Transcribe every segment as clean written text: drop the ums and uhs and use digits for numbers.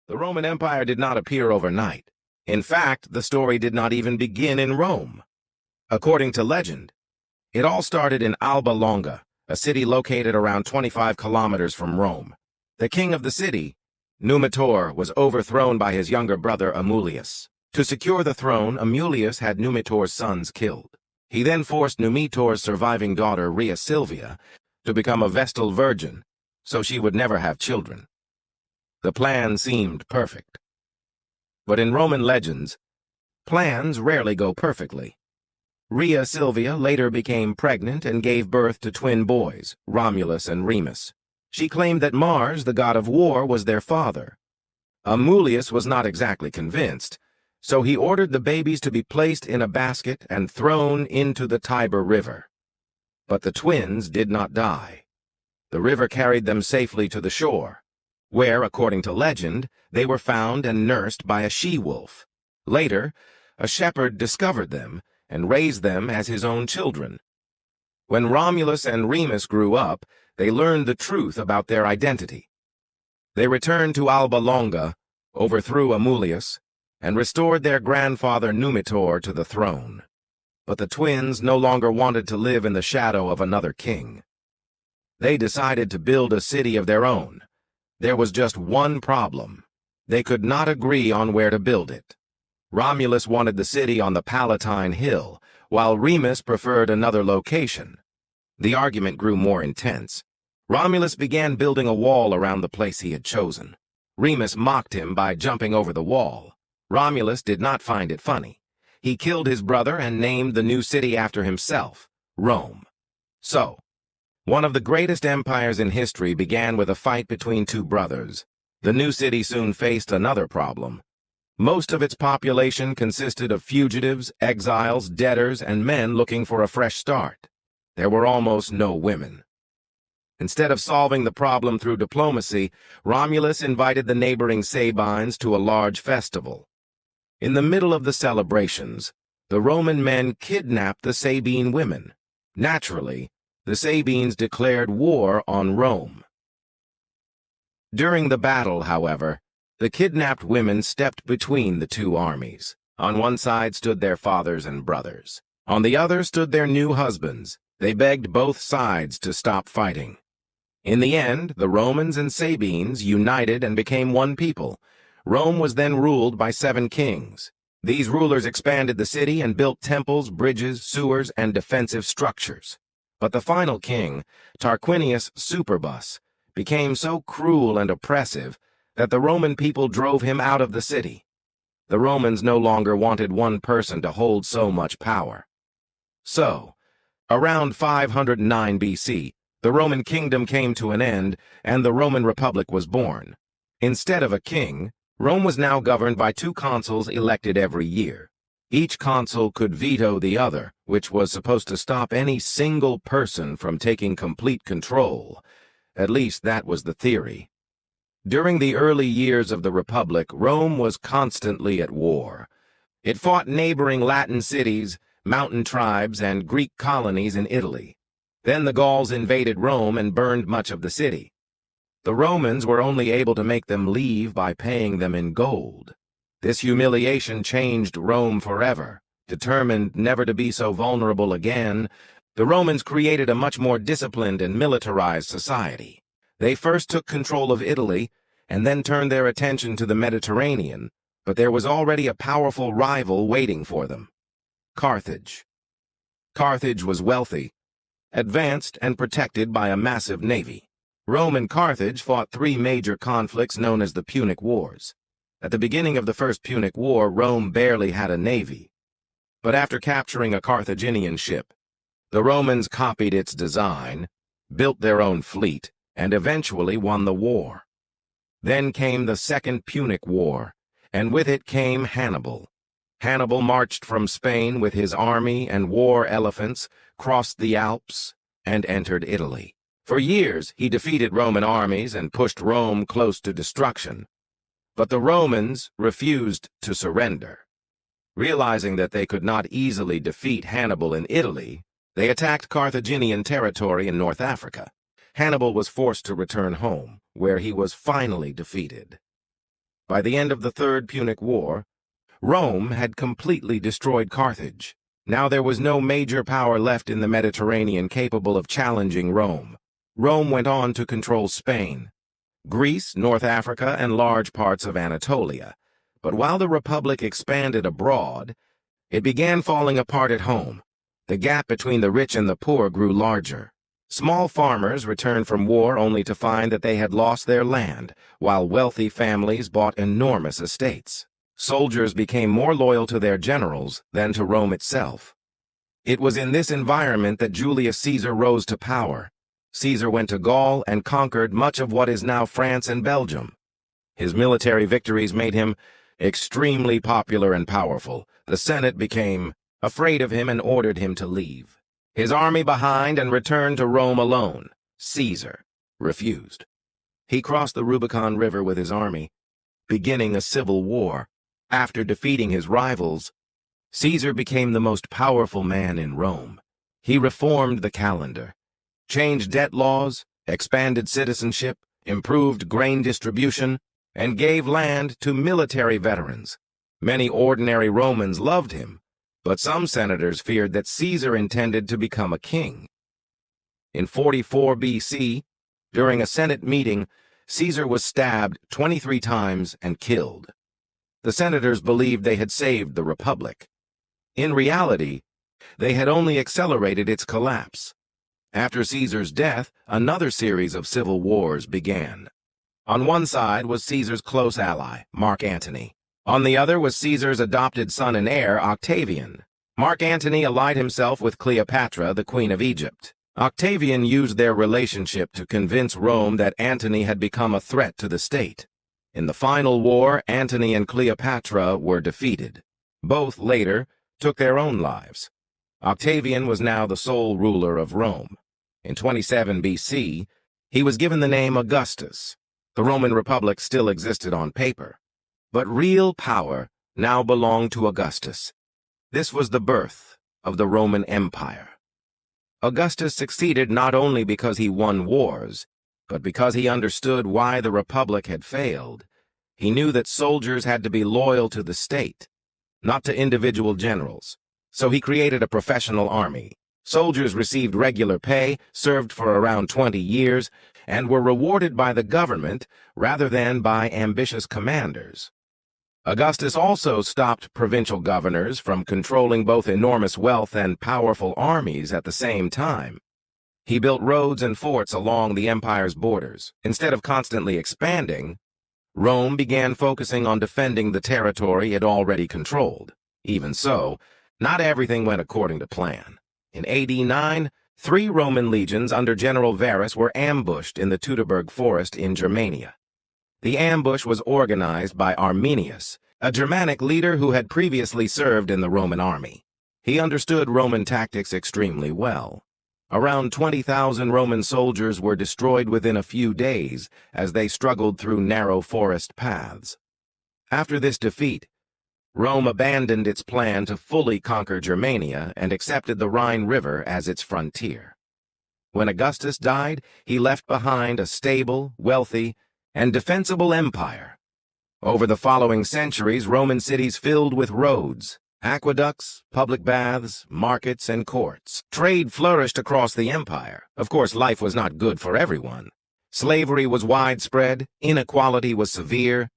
The Roman Empire did not appear overnight. In fact, the story did not even begin in Rome. According to legend, it all started in Alba Longa, a city located around 25 kilometers from Rome. The king of the city, Numitor, was overthrown by his younger brother Amulius. To secure the throne, Amulius had Numitor's sons killed. He then forced Numitor's surviving daughter, Rhea Silvia, to become a Vestal virgin, so she would never have children. The plan seemed perfect. But in Roman legends, plans rarely go perfectly. Rhea Silvia later became pregnant and gave birth to twin boys, Romulus and Remus. She claimed that Mars, the god of war, was their father. Amulius was not exactly convinced, so he ordered the babies to be placed in a basket and thrown into the Tiber River. But the twins did not die. The river carried them safely to the shore, where, according to legend, they were found and nursed by a she-wolf. Later, a shepherd discovered them and raised them as his own children. When Romulus and Remus grew up, they learned the truth about their identity. They returned to Alba Longa, overthrew Amulius, and restored their grandfather Numitor to the throne. But the twins no longer wanted to live in the shadow of another king. They decided to build a city of their own. There was just one problem. They could not agree on where to build it. Romulus wanted the city on the Palatine Hill, while Remus preferred another location. The argument grew more intense. Romulus began building a wall around the place he had chosen. Remus mocked him by jumping over the wall. Romulus did not find it funny. He killed his brother and named the new city after himself, Rome. So, one of the greatest empires in history began with a fight between two brothers. The new city soon faced another problem. Most of its population consisted of fugitives, exiles, debtors, and men looking for a fresh start. There were almost no women. Instead of solving the problem through diplomacy, Romulus invited the neighboring Sabines to a large festival. In the middle of the celebrations, the Roman men kidnapped the Sabine women. Naturally, the Sabines declared war on Rome. During the battle, however, the kidnapped women stepped between the two armies. On one side stood their fathers and brothers. On the other stood their new husbands. They begged both sides to stop fighting. In the end, the Romans and Sabines united and became one people. Rome was then ruled by 7 kings. These rulers expanded the city and built temples, bridges, sewers, and defensive structures. But the final king, Tarquinius Superbus, became so cruel and oppressive that the Roman people drove him out of the city. The Romans no longer wanted one person to hold so much power. So, around 509 BC, the Roman kingdom came to an end, and the Roman Republic was born. Instead of a king, Rome was now governed by 2 consuls elected every year. Each consul could veto the other, which was supposed to stop any single person from taking complete control. At least that was the theory. During the early years of the Republic, Rome was constantly at war. It fought neighboring Latin cities, mountain tribes, and Greek colonies in Italy. Then the Gauls invaded Rome and burned much of the city. The Romans were only able to make them leave by paying them in gold. This humiliation changed Rome forever. Determined never to be so vulnerable again, the Romans created a much more disciplined and militarized society. They first took control of Italy, and then turned their attention to the Mediterranean, but there was already a powerful rival waiting for them: Carthage. Carthage was wealthy, advanced, and protected by a massive navy. Rome and Carthage fought 3 major conflicts known as the Punic Wars. At the beginning of the First Punic War, Rome barely had a navy. But after capturing a Carthaginian ship, the Romans copied its design, built their own fleet, and eventually won the war. Then came the Second Punic War, and with it came Hannibal. Hannibal marched from Spain with his army and war elephants, crossed the Alps, and entered Italy. For years, he defeated Roman armies and pushed Rome close to destruction. But the Romans refused to surrender. Realizing that they could not easily defeat Hannibal in Italy, they attacked Carthaginian territory in North Africa. Hannibal was forced to return home, where he was finally defeated. By the end of the Third Punic War, Rome had completely destroyed Carthage. Now there was no major power left in the Mediterranean capable of challenging Rome. Rome went on to control Spain, Greece, North Africa, and large parts of Anatolia. But while the Republic expanded abroad, it began falling apart at home. The gap between the rich and the poor grew larger. Small farmers returned from war only to find that they had lost their land, while wealthy families bought enormous estates. Soldiers became more loyal to their generals than to Rome itself. It was in this environment that Julius Caesar rose to power. Caesar went to Gaul and conquered much of what is now France and Belgium. His military victories made him extremely popular and powerful. The Senate became afraid of him and ordered him to leave his army behind and return to Rome alone. Caesar refused. He crossed the Rubicon River with his army, beginning a civil war. After defeating his rivals, Caesar became the most powerful man in Rome. He reformed the calendar, changed debt laws, expanded citizenship, improved grain distribution, and gave land to military veterans. Many ordinary Romans loved him, but some senators feared that Caesar intended to become a king. In 44 BC, during a Senate meeting, Caesar was stabbed 23 times and killed. The senators believed they had saved the Republic. In reality, they had only accelerated its collapse. After Caesar's death, another series of civil wars began. On one side was Caesar's close ally, Mark Antony. On the other was Caesar's adopted son and heir, Octavian. Mark Antony allied himself with Cleopatra, the Queen of Egypt. Octavian used their relationship to convince Rome that Antony had become a threat to the state. In the final war, Antony and Cleopatra were defeated. Both later took their own lives. Octavian was now the sole ruler of Rome. In 27 BC, he was given the name Augustus. The Roman Republic still existed on paper, but real power now belonged to Augustus. This was the birth of the Roman Empire. Augustus succeeded not only because he won wars, but because he understood why the Republic had failed. He knew that soldiers had to be loyal to the state, not to individual generals. So he created a professional army. Soldiers received regular pay, served for around 20 years, and were rewarded by the government rather than by ambitious commanders. Augustus also stopped provincial governors from controlling both enormous wealth and powerful armies at the same time. He built roads and forts along the empire's borders. Instead of constantly expanding, Rome began focusing on defending the territory it already controlled. Even so, not everything went according to plan. In AD 9, 3 Roman legions under General Varus were ambushed in the Teutoburg forest in Germania. The ambush was organized by Arminius, a Germanic leader who had previously served in the Roman army. He understood Roman tactics extremely well. Around 20,000 Roman soldiers were destroyed within a few days as they struggled through narrow forest paths. After this defeat, Rome abandoned its plan to fully conquer Germania and accepted the Rhine River as its frontier. When Augustus died, he left behind a stable, wealthy, and defensible empire. Over the following centuries, Roman cities filled with roads, aqueducts, public baths, markets, and courts. Trade flourished across the empire. Of course, life was not good for everyone. Slavery was widespread, inequality was severe,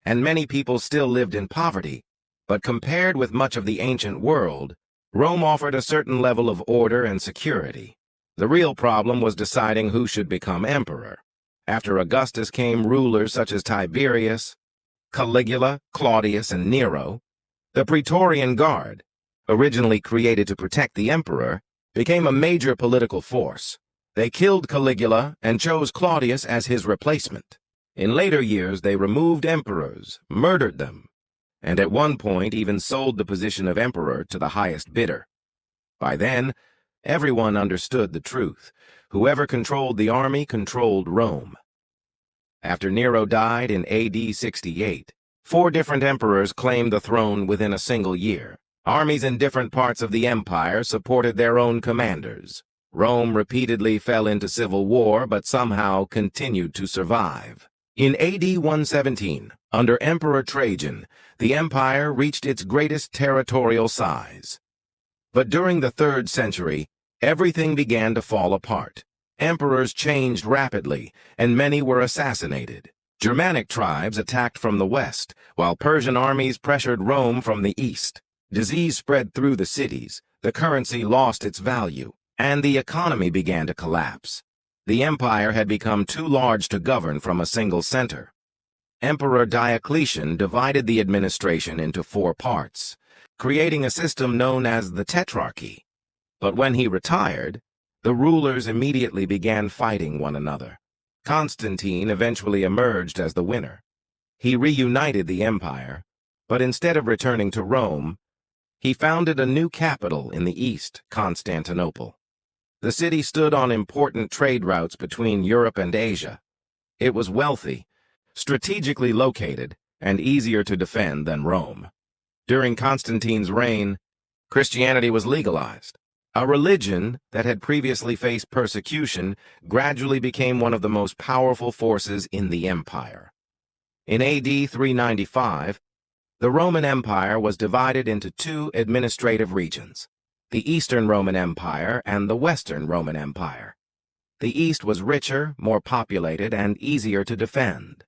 and many people still lived in poverty. But compared with much of the ancient world, Rome offered a certain level of order and security. The real problem was deciding who should become emperor. After Augustus came rulers such as Tiberius, Caligula, Claudius, and Nero. The Praetorian Guard, originally created to protect the emperor, became a major political force. They killed Caligula and chose Claudius as his replacement. In later years, they removed emperors, murdered them, and at one point even sold the position of emperor to the highest bidder. By then, everyone understood the truth. Whoever controlled the army controlled Rome. After Nero died in AD 68, 4 different emperors claimed the throne within a single year. Armies in different parts of the empire supported their own commanders. Rome repeatedly fell into civil war but somehow continued to survive. In AD 117, Under Emperor Trajan, the empire reached its greatest territorial size. But during the 3rd century, everything began to fall apart. Emperors changed rapidly, and many were assassinated. Germanic tribes attacked from the west, while Persian armies pressured Rome from the east. Disease spread through the cities, the currency lost its value, and the economy began to collapse. The empire had become too large to govern from a single center. Emperor Diocletian divided the administration into 4 parts, creating a system known as the Tetrarchy. But when he retired, the rulers immediately began fighting one another. Constantine eventually emerged as the winner. He reunited the empire, but instead of returning to Rome, he founded a new capital in the east, Constantinople. The city stood on important trade routes between Europe and Asia. It was wealthy, strategically located, and easier to defend than Rome. During Constantine's reign, Christianity was legalized. A religion that had previously faced persecution gradually became one of the most powerful forces in the empire. In AD 395, the Roman Empire was divided into 2 administrative regions, the Eastern Roman Empire and the Western Roman Empire. The East was richer, more populated, and easier to defend.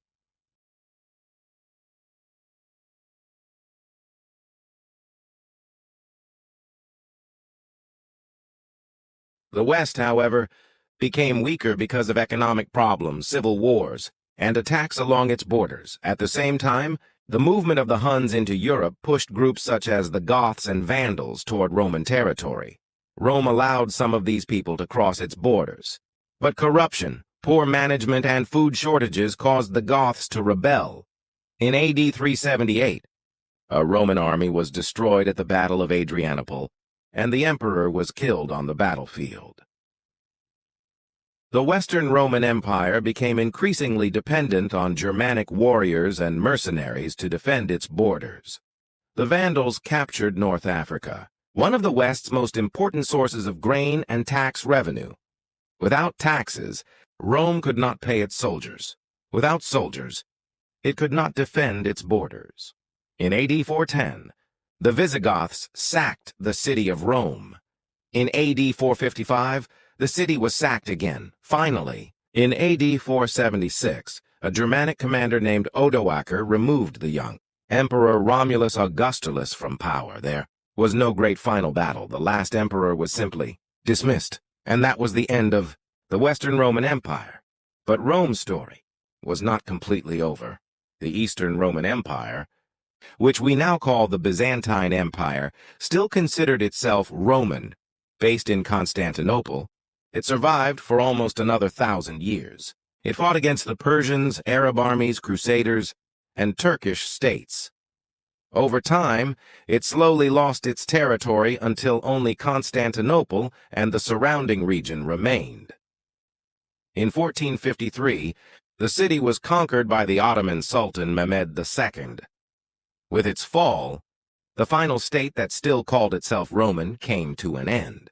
The West, however, became weaker because of economic problems, civil wars, and attacks along its borders. At the same time, the movement of the Huns into Europe pushed groups such as the Goths and Vandals toward Roman territory. Rome allowed some of these people to cross its borders. But corruption, poor management, and food shortages caused the Goths to rebel. In AD 378, a Roman army was destroyed at the Battle of Adrianople, and the emperor was killed on the battlefield. The Western Roman Empire became increasingly dependent on Germanic warriors and mercenaries to defend its borders. The Vandals captured North Africa, one of the West's most important sources of grain and tax revenue. Without taxes, Rome could not pay its soldiers. Without soldiers, it could not defend its borders. In AD 410, the Visigoths sacked the city of Rome. In AD 455, the city was sacked again. Finally, in AD 476, a Germanic commander named Odoacer removed the young Emperor Romulus Augustus from power. There was no great final battle. The last emperor was simply dismissed, and that was the end of the Western Roman Empire. But Rome's story was not completely over. The Eastern Roman Empire, which we now call the Byzantine Empire, still considered itself Roman. Based in Constantinople, it survived for almost another 1,000 years. It fought against the Persians, Arab armies, Crusaders, and Turkish states. Over time, it slowly lost its territory until only Constantinople and the surrounding region remained. In 1453, the city was conquered by the Ottoman Sultan Mehmed II. With its fall, the final state that still called itself Roman came to an end.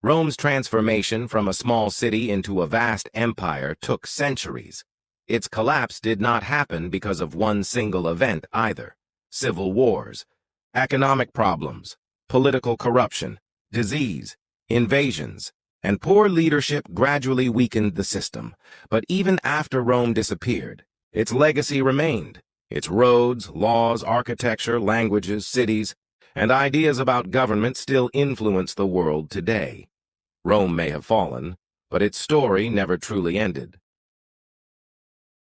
Rome's transformation from a small city into a vast empire took centuries. Its collapse did not happen because of one single event either. Civil wars, economic problems, political corruption, disease, invasions, and poor leadership gradually weakened the system. But even after Rome disappeared, its legacy remained. Its roads, laws, architecture, languages, cities, and ideas about government still influence the world today. Rome may have fallen, but its story never truly ended.